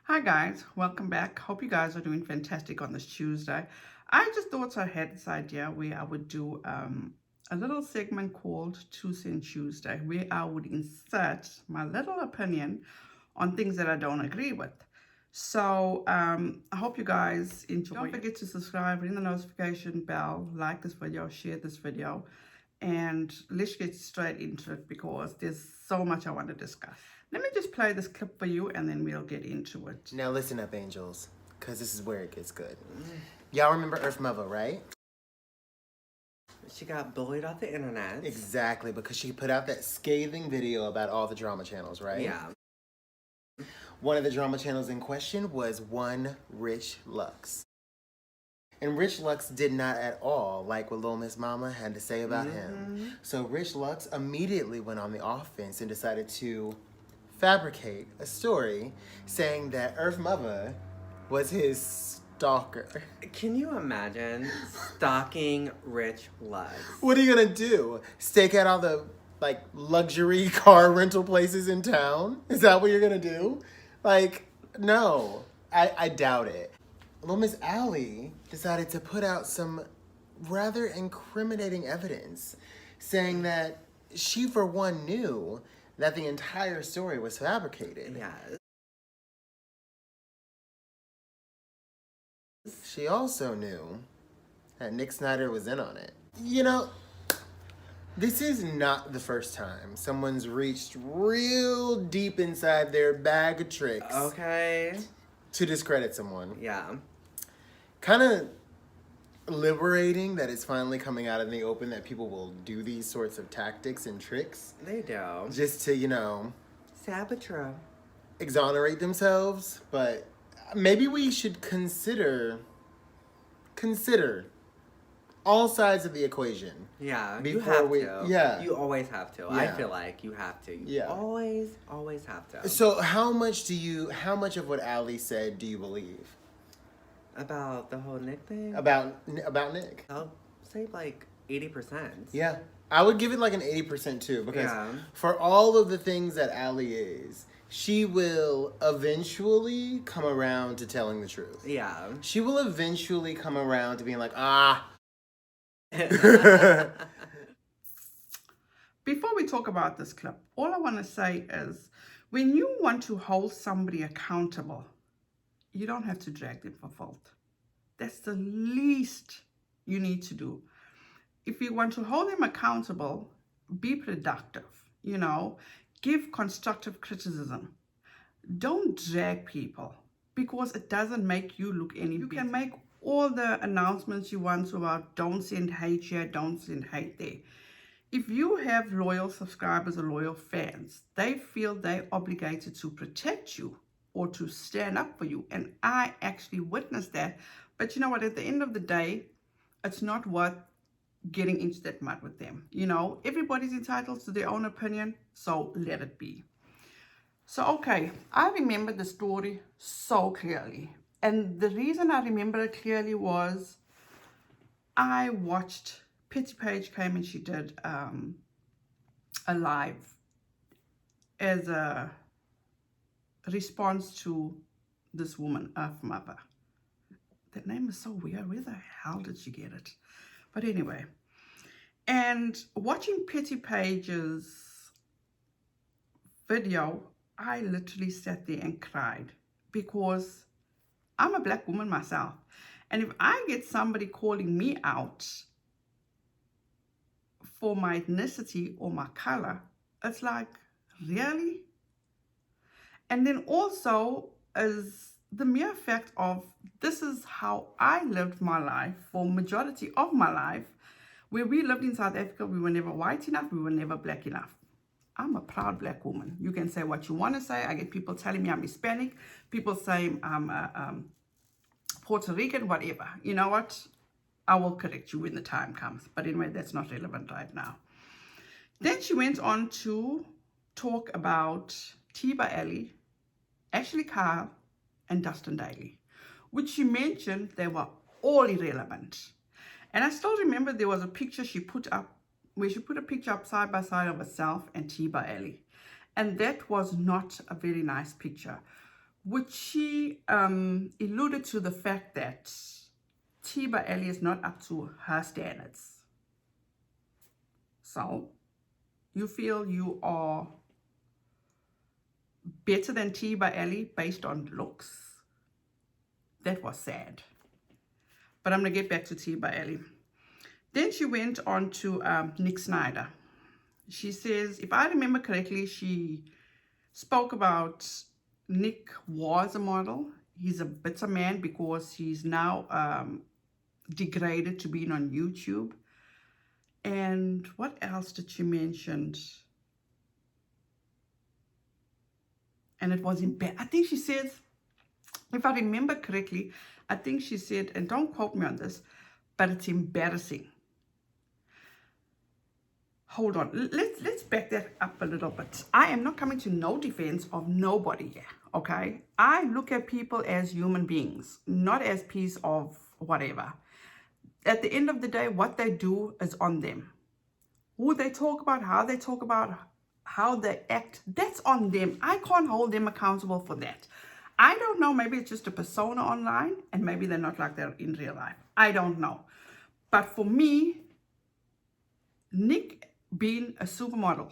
Hi guys, welcome back. Hope you guys are doing fantastic on this Tuesday. I just thought I had this idea where I would do a little segment called 2 Cent Tuesday, where I would insert my little opinion on things that I don't agree with. So I hope you guys enjoy. Don't forget to subscribe, ring the notification bell, like this video, share this video, and let's get straight into it because there's so much I want to discuss. Let me just play this clip for you and then we'll get into it. Now listen up, angels, because this is where it gets good. Y'all remember Earth Mother, right? She got bullied off the internet. Exactly, because she put out that scathing video about all the drama channels, right? Yeah. One of the drama channels in question was One Rich Lux. And Rich Lux did not at all like what Lil Miss Mama had to say about him. So Rich Lux immediately went on the offense and decided to fabricate a story saying that Earth Mother was his stalker. Can you imagine stalking Rich Lux? What are you gonna do? Stake out all the luxury car rental places in town? Is that what you're gonna do? No, I doubt it. Little Miss Allie decided to put out some rather incriminating evidence saying that she for one knew that the entire story was fabricated. Yeah. She also knew that Nick Snyder was in on it. You know, this is not the first time someone's reached real deep inside their bag of tricks Okay. to discredit someone. Yeah. Kind of liberating that it's finally coming out in the open that people will do these sorts of tactics and tricks They do. just to, Saboteur. exonerate themselves. But maybe we should consider all sides of the equation. Yeah. You Before have we- to. yeah. You always have to. I Yeah. feel like you have to. You Yeah. always have to. So how much of what Allie said do you believe About the whole Nick thing? about Nick? I'll say like 80%. Yeah. I would give it like an 80% too, because Yeah. for all of the things that Allie is, she will eventually come around to telling the truth. Yeah. She will eventually come around to being like, ah. Before we talk about this clip, all I want to say is when you want to hold somebody accountable, you don't have to drag them for fault. That's the least you need to do. If you want to hold them accountable, be productive, give constructive criticism. Don't drag people because it doesn't make you look any better. You can make all the announcements you want to about don't send hate here, don't send hate there. If you have loyal subscribers or loyal fans, they feel they're obligated to protect you or to stand up for you. And I actually witnessed that. But you know what? At the end of the day, it's not worth getting into that mud with them. Everybody's entitled to their own opinion, so let it be. So, okay, I remember the story so clearly. And the reason I remember it clearly was I watched Petty Page came and she did a live as a response to this woman, Earth Mother. That name is so weird. Where the hell did she get it? But anyway, and watching Petty Page's video, I literally sat there and cried because I'm a black woman myself. And if I get somebody calling me out for my ethnicity or my color, it's like, really? And then also is the mere fact of this is how I lived my life for majority of my life. Where we lived in South Africa, we were never white enough, we were never black enough. I'm a proud black woman. You can say what you want to say. I get people telling me I'm Hispanic, people saying I'm Puerto Rican, whatever. You know what? I will correct you when the time comes. But anyway, that's not relevant right now. Then she went on to talk about Tiba Ellie, Ashley Kyle, and Dustin Daly, which she mentioned they were all irrelevant. And I still remember there was a picture she put up where she put a picture up side by side of herself and Tiba Ellie. And that was not a very nice picture. which she alluded to the fact that Tiba Ellie is not up to her standards. So you feel you are better than Tiba Ellie based on looks. That was sad. But I'm going to get back to Tiba Ellie. Then she went on to Nick Snyder. She says, if I remember correctly, she spoke about Nick was a model. He's a bitter man because he's now degraded to being on YouTube. And what else did she mention? And it was in bed. I think she said, if I remember correctly, I think she said, and don't quote me on this, but it's embarrassing. Hold on, let's back that up a little bit. I am not coming to no defense of nobody here, okay? I look at people as human beings, not as piece of whatever. At the end of the day, what they do is on them. Who they talk about, how they act, that's on them. I can't hold them accountable for that. I don't know, maybe it's just a persona online, and maybe they're not like that in real life. I don't know. But for me, Nick being a supermodel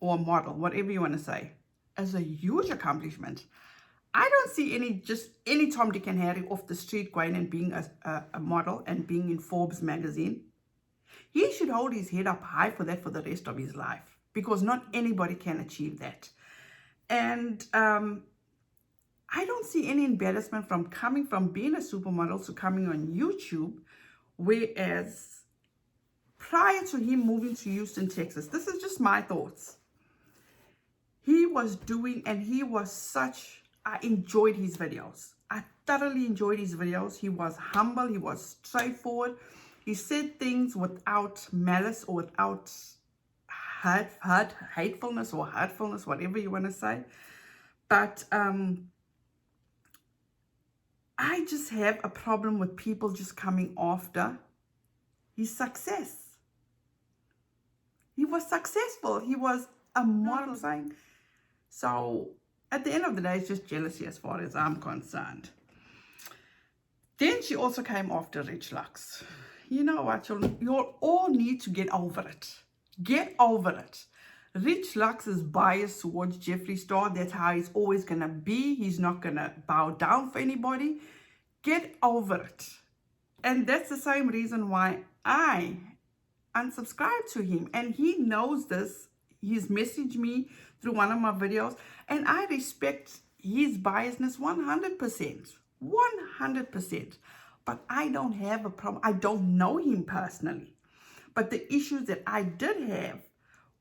or model, whatever you want to say, is a huge accomplishment. I don't see any Tom, Dick, and Harry off the street going and being a model and being in Forbes magazine. He should hold his head up high for that for the rest of his life, because not anybody can achieve that. And I don't see any embarrassment from coming from being a supermodel to coming on YouTube, whereas prior to him moving to Houston, Texas, this is just my thoughts, he was doing, and he was such, I enjoyed his videos. I thoroughly enjoyed his videos. He was humble, he was straightforward. He said things without malice or without hatefulness or hurtfulness, whatever you want to say. But I just have a problem with people just coming after his success. He was successful. He was a model saying. So at the end of the day, it's just jealousy as far as I'm concerned. Then she also came after Rich Lux. You know what? You'll all need to get over it. Get over it. Rich Lux is biased towards Jeffree Star. That's how he's always going to be. He's not going to bow down for anybody. Get over it. And that's the same reason why I unsubscribe to him, and he knows this. He's messaged me through one of my videos, and I respect his biasness 100%, but I don't have a problem. I don't know him personally, but the issues that I did have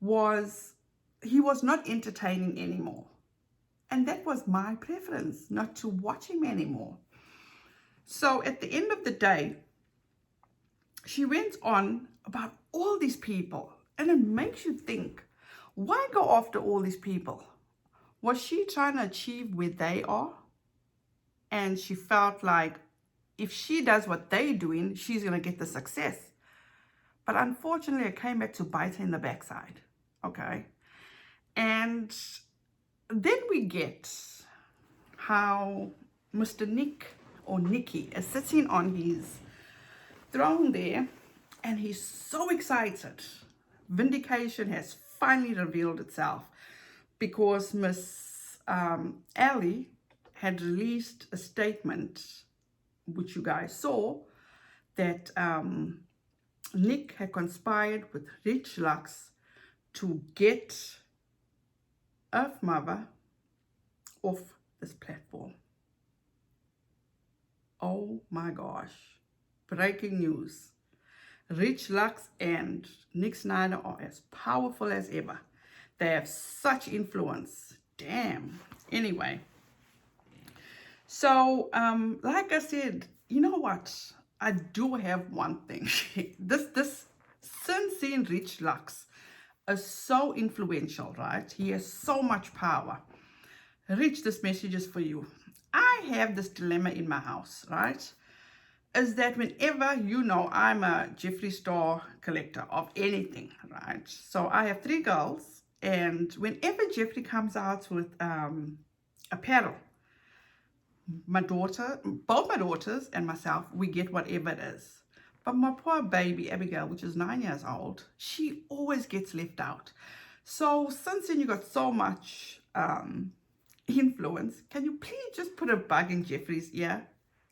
was he was not entertaining anymore, and that was my preference, not to watch him anymore. So at the end of the day, she went on about all these people, and it makes you think, why go after all these people? Was she trying to achieve where they are? And she felt like if she does what they're doing, she's going to get the success. But unfortunately, it came back to bite her in the backside. Okay. And then we get how Mr. Nick or Nicky is sitting on his throne there, and he's so excited. Vindication has finally revealed itself, because Miss Ellie had released a statement, which you guys saw, that Nick had conspired with Rich Lux to get Earth Mother off this platform. Oh my gosh. Breaking news. Rich Lux and Nick Snyder are as powerful as ever. They have such influence. Damn. Anyway. So, like I said, you know what? I do have one thing. This Sin Rich Lux is so influential, right? He has so much power. Rich, this message is for you. I have this dilemma in my house, right? Is that whenever, I'm a Jeffree Star collector of anything, right? So I have 3 girls, and whenever Jeffree comes out with apparel, my daughter, both my daughters and myself, we get whatever it is. But my poor baby, Abigail, which is 9 years old, she always gets left out. So since then you got so much influence, can you please just put a bug in Jeffrey's ear?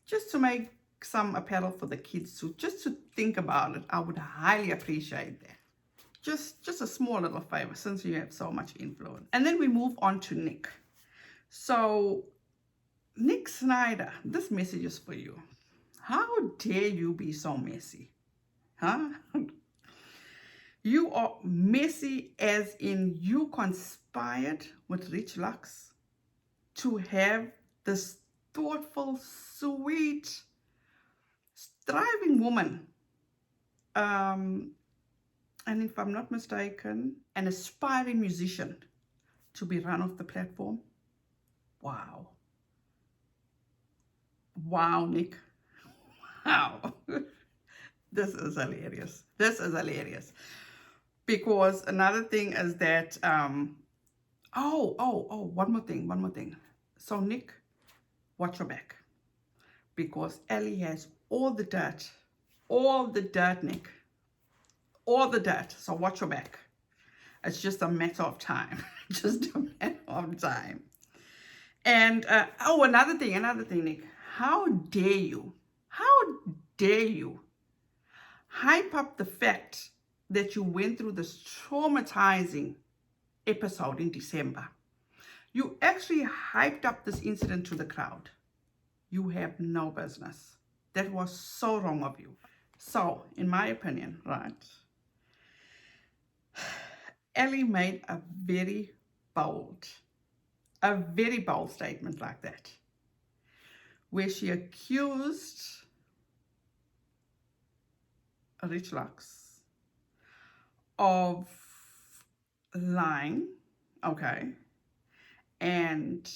Just to make some apparel for the kids to, just to think about it. I would highly appreciate that. Just a small little favor since you have so much influence. And then we move on to Nick. So Nick Snyder, this message is for you. How dare you be so messy? Huh? You are messy as in you conspired with Rich Lux to have this thoughtful, sweet, striving woman. And if I'm not mistaken, an aspiring musician to be run off the platform. Wow. Wow, Nick. Wow. This is hilarious. This is hilarious. Because another thing is that, one more thing. So Nick, watch your back. Because Ellie has all the dirt, Nick. All the dirt. So watch your back. It's just a matter of time. Just a matter of time. And, another thing, Nick. How dare you hype up the fact that you went through this traumatizing episode in December? You actually hyped up this incident to the crowd. You have no business. That was so wrong of you. So, in my opinion, right, Ellie made a very bold statement like that, where she accused Rich Lux of lying, okay, and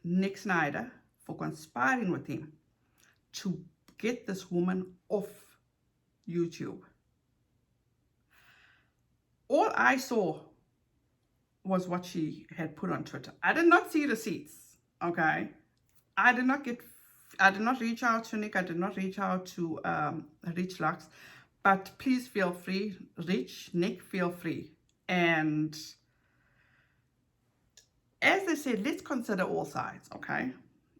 Nick Snyder for conspiring with him to get this woman off YouTube. All I saw was what she had put on Twitter. I did not see receipts, okay? I did not reach out to Nick. I did not reach out to Rich Lux. But please feel free, Nick, feel free. And as I said, let's consider all sides, okay?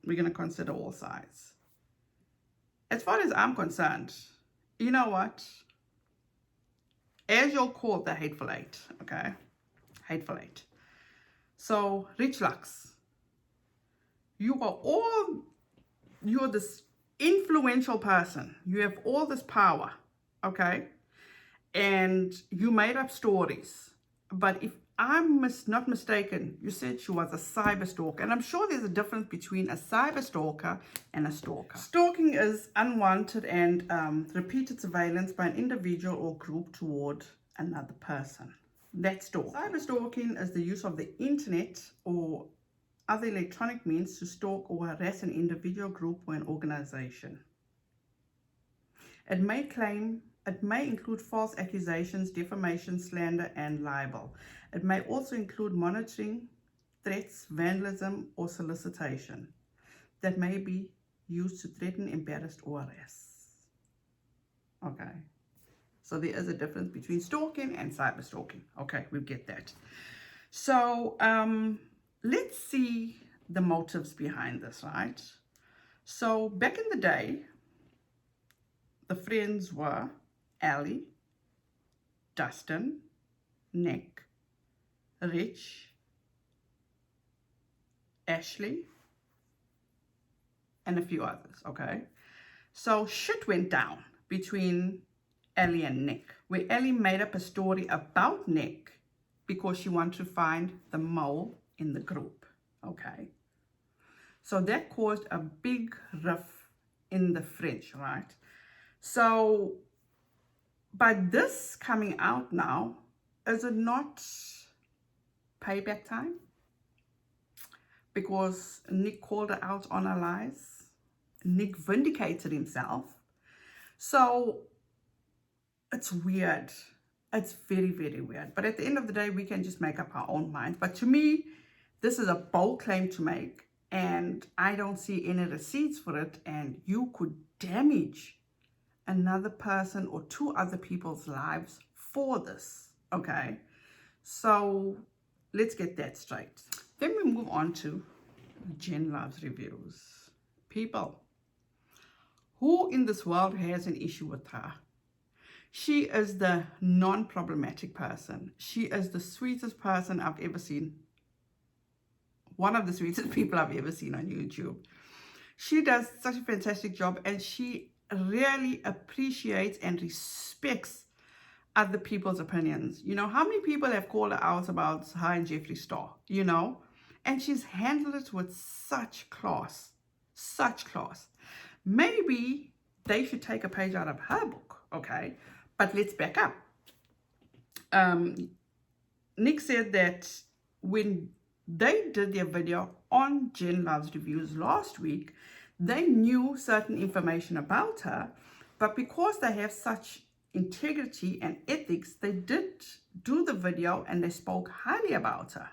We're going to consider all sides. As far as I'm concerned, you know what? As you'll call the Hateful Eight, okay? Hateful Eight. So, Rich Lux, you're this influential person. You have all this power, okay? And you made up stories. But if I'm not mistaken, you said she was a cyber stalker. And I'm sure there's a difference between a cyber stalker and a stalker. Stalking is unwanted and repeated surveillance by an individual or group toward another person. That's stalking. Cyber stalking is the use of the internet or other electronic means to stalk or harass an individual, group, or an organization. It may include false accusations, defamation, slander, and libel. It may also include monitoring, threats, vandalism, or solicitation that may be used to threaten, embarrass, or harass. Okay. So there is a difference between stalking and cyber stalking. Okay, we get that. So let's see the motives behind this, right? So back in the day, the friends were Allie, Dustin, Nick, Rich, Ashley, and a few others, okay? So shit went down between Ellie and Nick, where Ellie made up a story about Nick because she wanted to find the mole in the group, okay? So that caused a big rift in the French, right? So, by this coming out now, is it not payback time? Because Nick called her out on her lies. Nick vindicated himself. So, it's weird. It's very, very weird. But at the end of the day, we can just make up our own minds. But to me, this is a bold claim to make. and I don't see any receipts for it, and you could damage another person or two other people's lives for this, okay? So let's get that straight. Then we move on to Jen Loves Reviews. People, who in this world has an issue with her? She is the non-problematic person. She is the sweetest person I've ever seen. One of the sweetest people I've ever seen on YouTube. She does such a fantastic job, and she really appreciates and respects other people's opinions. You know, how many people have called her out about her and Jeffree Star, you know? And she's handled it with such class, such class. Maybe they should take a page out of her book, okay? But let's back up. Nick said that when they did their video on Jen Loves Reviews last week, they knew certain information about her, but because they have such integrity and ethics, they did do the video and they spoke highly about her.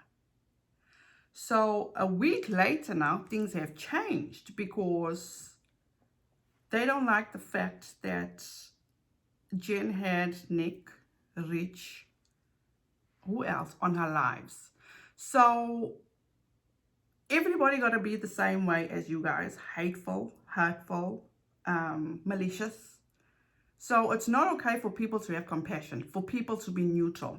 So a week later now, things have changed because they don't like the fact that Jen had Nick, Rich, who else on her lives. So everybody got to be the same way as you guys: hateful, hurtful, malicious. So it's not okay for people to have compassion, for people to be neutral.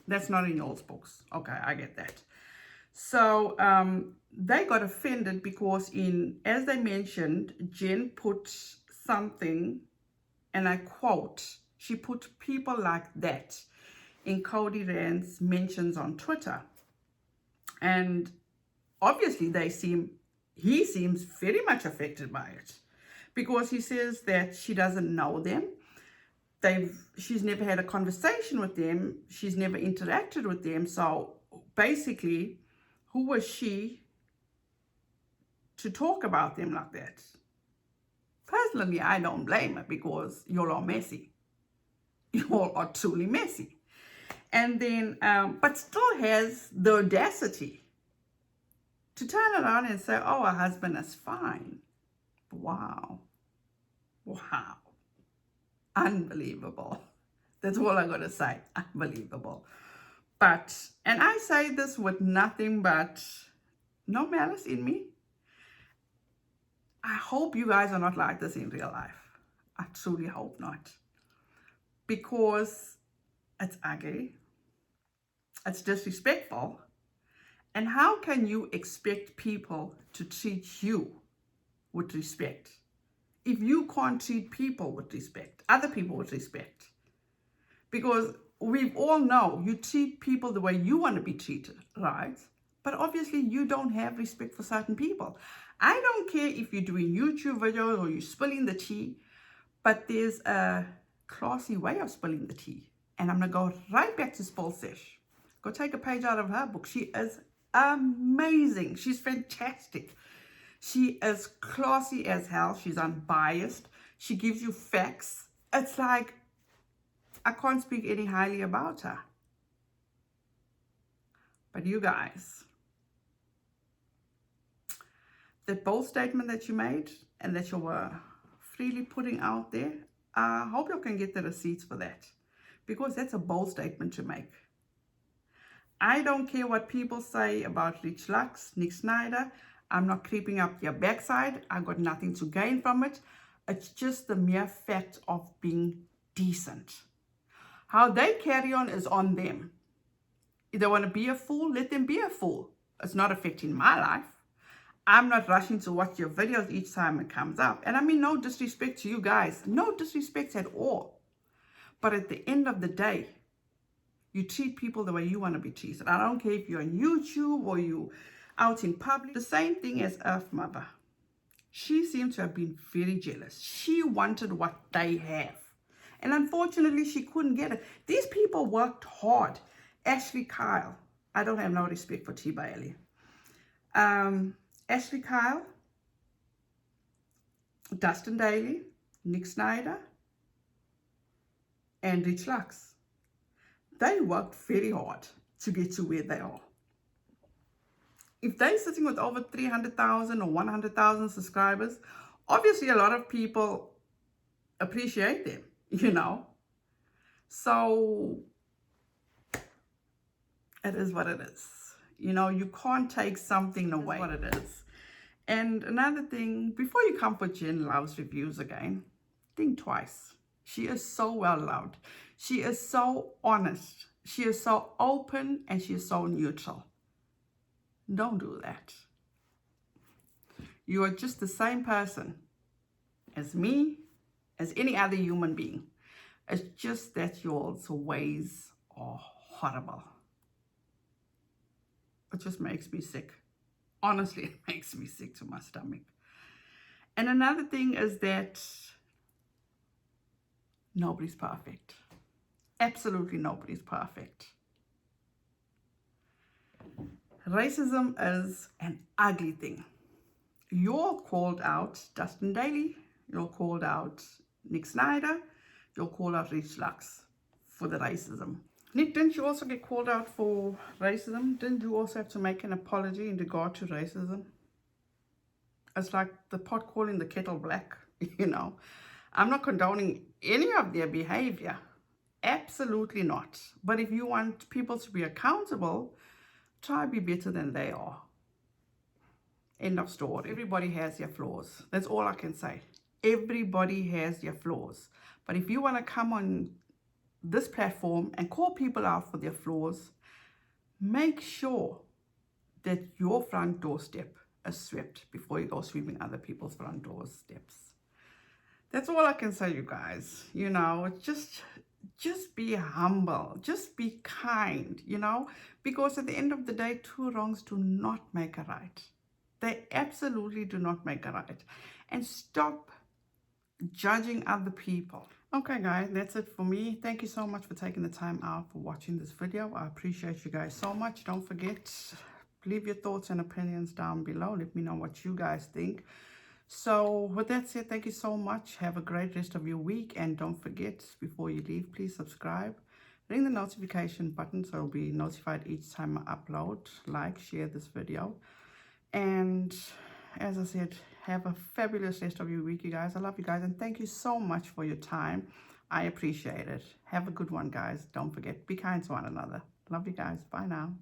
That's not in y'all's books. Okay, I get that. So they got offended because as they mentioned, Jen put something, and I quote, she put people like that in Cody Rand's mentions on Twitter. And obviously he seems very much affected by it, because he says that she doesn't know them. She's never had a conversation with them. She's never interacted with them. So basically, who was she to talk about them like that? Personally, I don't blame her, because y'all are messy. Y'all are truly messy. And then, but still has the audacity to turn around and say, oh, her husband is fine. Wow. Wow. Unbelievable. That's all I gotta say. Unbelievable. But, and I say this with nothing but no malice in me. I hope you guys are not like this in real life. I truly hope not. Because it's ugly. It's disrespectful. And how can you expect people to treat you with respect if you can't treat people with respect, other people with respect? Because we all know you treat people the way you want to be treated, right? But obviously you don't have respect for certain people. I don't care if you're doing YouTube videos or you're spilling the tea, but there's a classy way of spilling the tea. And I'm going to go right back to Spill Sesh. Go take a page out of her book. She is amazing. She's fantastic. She is classy as hell. She's unbiased. She gives you facts. It's like, I can't speak any highly about her. But you guys, that bold statement that you made and that you were freely putting out there, I hope you can get the receipts for that, because that's a bold statement to make. I don't care what people say about Rich Lux, Nick Snyder. I'm not creeping up their backside. I got nothing to gain from it. It's just the mere fact of being decent. How they carry on is on them. If they want to be a fool, let them be a fool. It's not affecting my life. I'm not rushing to watch your videos each time it comes up. And I mean, no disrespect to you guys. No disrespect at all. But at the end of the day, you treat people the way you want to be treated. I don't care if you're on YouTube or you out in public. The same thing as Earth Mother. She seemed to have been very jealous. She wanted what they have. And unfortunately, she couldn't get it. These people worked hard. Ashley Kyle. I don't have no respect for T. Bailey. Ashley Kyle, Dustin Daly, Nick Snyder, and Rich Lux. They worked very hard to get to where they are. if they're sitting with over 300,000 or 100,000 subscribers, obviously a lot of people appreciate them, you know. So it is what it is. You know, you can't take something away. What it is. And another thing, before you come for Jen Love's reviews again, think twice. She is so well loved. She is so honest. She is so open, and she is so neutral. Don't do that. You are just the same person as me, as any other human being. It's just that your ways are horrible. It just makes me sick. Honestly, it makes me sick to my stomach. And another thing is that nobody's perfect. Absolutely nobody's perfect. Racism is an ugly thing. You're called out Dustin Daly. You're called out Nick Snyder. You're called out Rich Lux for the racism. Nick, didn't you also get called out for racism? Didn't you also have to make an apology in regard to racism? It's like the pot calling the kettle black, you know. I'm not condoning any of their behavior. Absolutely not. But if you want people to be accountable, try to be better than they are. End of story. Everybody has their flaws. That's all I can say. Everybody has their flaws. But if you want to come on this platform and call people out for their flaws, make sure that your front doorstep is swept before you go sweeping other people's front doorsteps. That's all I can say, you guys. You know, just be humble, just be kind, you know, because at the end of the day, two wrongs do not make a right. They absolutely do not make a right. And stop judging other people. Okay, guys, that's it for me. Thank you so much for taking the time out for watching this video. I appreciate you guys so much. Don't forget, leave your thoughts and opinions down below. Let me know what you guys think. So with that said, thank you so much. Have a great rest of your week. And don't forget, before you leave, please subscribe. Ring the notification button so you'll be notified each time I upload. Like, share this video. And as I said, have a fabulous rest of your week, you guys. I love you guys. And thank you so much for your time. I appreciate it. Have a good one, guys. Don't forget, be kind to one another. Love you guys. Bye now.